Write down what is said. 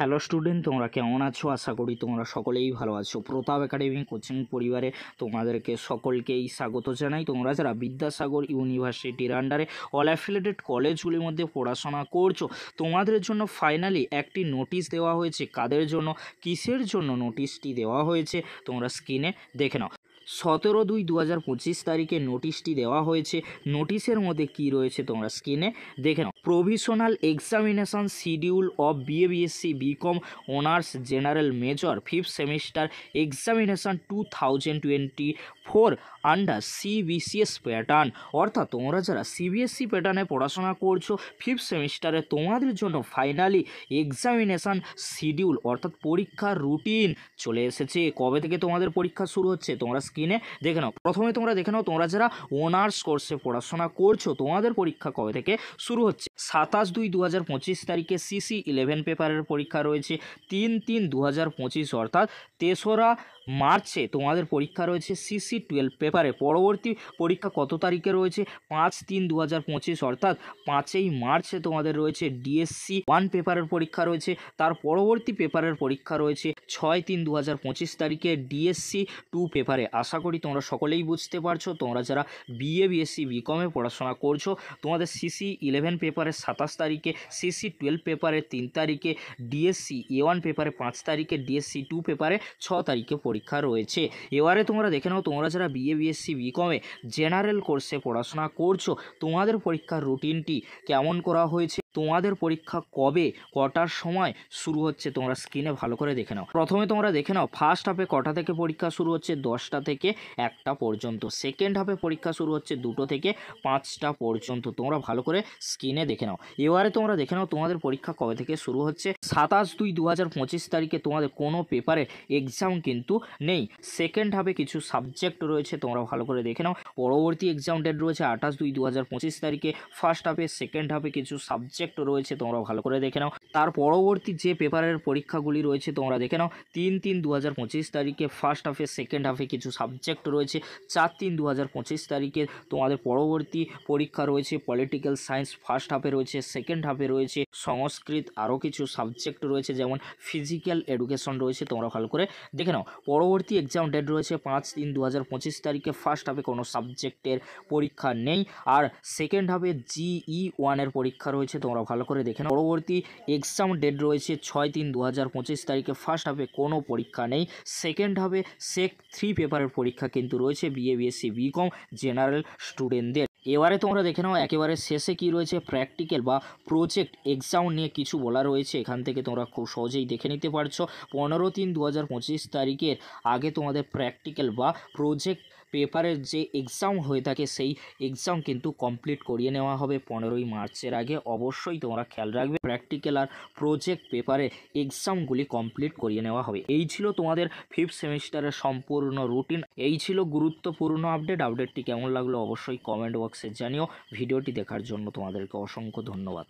Hello student, তোমরা কেমন আছো? আশা করি তোমরা সকলেই ভালো আছো। প্রতাপ একাডেমি কোচিং পরিবারে তোমাদেরকে সকলকেই স্বাগত জানাই। তোমরা যারা বিদ্যাসাগর ইউনিভার্সিটির আন্ডারে অল অ্যাফিলিয়েটেড কলেজগুলির মধ্যে পড়াশোনা করছো, তোমাদের জন্য ফাইনালি একটি নোটিশ দেওয়া হয়েছে। কাদের জন্য, কিসের জন্য নোটিশটি দেওয়া হয়েছে তোমরা স্ক্রিনে দেখে নাও। 17/2/2025 তারিখে নোটিশটি দেওয়া হয়েছে। নোটিশের মধ্যে কি রয়েছে তোমরা স্ক্রিনে দেখে নাও। Provisional examination schedule of BA BSc BCom honours general major fifth semester examination 2024 under CBCS pattern. অর্থাৎ তোমরা যারা সিবিএসসি প্যাটার্নে পড়াশোনা করছো ফিফথ সেমিস্টারে, তোমাদের জন্য ফাইনালি এক্সামিনেশন শিডিউল অর্থাৎ পরীক্ষার রুটিন চলে এসেছে। কবে থেকে তোমাদের পরীক্ষা শুরু হচ্ছে তোমরা স্ক্রিনে দেখে নাও। প্রথমে তোমরা দেখে নাও, তোমরা যারা অনার্স কোর্সে পড়াশোনা করছো তোমাদের পরীক্ষা কবে থেকে শুরু হচ্ছে। 27/2/2025 তারিখে সিসি 11 পেপারের পরীক্ষা রয়েছে। 3/3/2025 অর্থাৎ 3রা মার্চে তোমাদের পরীক্ষা রয়েছে সিসি 12 পেপারে। পরবর্তী পরীক্ষা কত তারিখে রয়েছে? 5/3/2025 অর্থাৎ 5ই মার্চে তোমাদের রয়েছে ডিএসসি 1 পেপারের পরীক্ষা রয়েছে। তার পরবর্তী পেপারের পরীক্ষা রয়েছে 6/3/2025 তারিখে ডিএসসি 2 পেপারে। আশা করি তোমরা সকলেই বুঝতে পারছো। তোমরা যারা বিএ বিএসসি বিকমে পড়াশোনা করছো, তোমাদের সিসি 11 পেপারে 27 তারিখে, সিসি 12 পেপারে 3 তারিখে, ডিএসসি A1 পেপারে 5 তারিখে, ডিএসসি 2 পেপারে 6 তারিখে পরীক্ষা রয়েছে। এবারে তোমরা দেখে নাও, তোমরা যারা বিএ বিএসসি বিকমে জেনারেল কোর্সে পড়াশোনা করছো তোমাদের পরীক্ষার রুটিনটি কেমন করা হয়েছে, তোমাদের পরীক্ষা কবে কটার সময় শুরু হচ্ছে তোমরা স্ক্রিনে ভালো করে দেখে নাও। প্রথমে তোমরা দেখে নাও ফার্স্ট হাফে কটা থেকে পরীক্ষা শুরু হচ্ছে? 10টা থেকে 1টা পর্যন্ত। সেকেন্ড হাফে পরীক্ষা শুরু হচ্ছে 2টো থেকে 5টা পর্যন্ত। তোমরা ভালো করে স্ক্রিনে দেখে নাও। এবারে তোমরা দেখে নাও তোমাদের পরীক্ষা কবে থেকে শুরু হচ্ছে। 27/2/2025 তারিখে তোমাদের কোনো পেপারে এক্সাম কিন্তু নেই। সেকেন্ড হাফে কিছু সাবজেক্ট রয়েছে, তোমরা ভালো করে দেখে নাও। পরবর্তী এক্সাম ডেট রয়েছে 28/2/2025 তারিখে। ফার্স্ট হাফে সেকেন্ড হাফে কিছু সাবজেক্ট রয়েছে, তোমরা ভালো করে দেখে নাও। তার পরবর্তী যে পেপারের পরীক্ষাগুলি রয়েছে তোমরা দেখে নাও। 3/3/2025 তারিখে ফার্স্ট হাফে সেকেন্ড হাফে কিছু সাবজেক্ট রয়েছে। 4/3/2025 তারিখে তোমাদের পরবর্তী পরীক্ষা রয়েছে পলিটিক্যাল সায়েন্স। ফার্স্ট হাফে রয়েছে, সেকেন্ড হাফে রয়েছে সংস্কৃত, আরও কিছু সাবজেক্ট রয়েছে যেমন ফিজিক্যাল এডুকেশন রয়েছে, তোমরা ভালো করে দেখে নাও। পরবর্তী এক্সাম ডেট রয়েছে 5/3/2025 তারিখে। ফার্স্ট হাফে কোনো সাবজেক্টের পরীক্ষা নেই, আর সেকেন্ড হাফে GE1 এর পরীক্ষা রয়েছে, তোমরা ভালো করে দেখে নাও। পরবর্তী এক্সাম ডেট রয়েছে 6/3/2025 তারিখে। ফার্স্ট হাফে কোনো পরীক্ষা নেই। সেকেন্ড হাফে সেক 3 পেপারের পরীক্ষা কিন্তু রয়েছে বিএ বিএসসি বিকম জেনারেল স্টুডেন্টদের। এবারে তোমরা দেখে নাও একেবারে শেষে কি রয়েছে, প্র্যাকটিক্যাল বা প্রজেক্ট এক্সাম নিয়ে কিছু বলা রয়েছে। এখান থেকে তোমরা খুব সহজেই দেখে নিতে পারছো। 15/3/2025 তারিখের আগে তোমাদের প্র্যাকটিক্যাল বা প্রজেক্ট পেপারের যে এক্সাম হয়ে থাকে সেই এক্সাম কিন্তু কমপ্লিট করিয়ে নেওয়া হবে 15ই মার্চের আগে। অবশ্যই তোমরা খেয়াল রাখবে, প্র্যাকটিক্যাল আর প্রজেক্ট পেপারে এক্সামগুলি কমপ্লিট করিয়ে নেওয়া হবে। এই ছিল তোমাদের ফিফথ সেমিস্টারের সম্পূর্ণ রুটিন। এই ছিল গুরুত্বপূর্ণ আপডেটটি কেমন লাগলো অবশ্যই কমেন্ট বক্সে জানিও। ভিডিওটি দেখার জন্য তোমাদেরকে অসংখ্য ধন্যবাদ।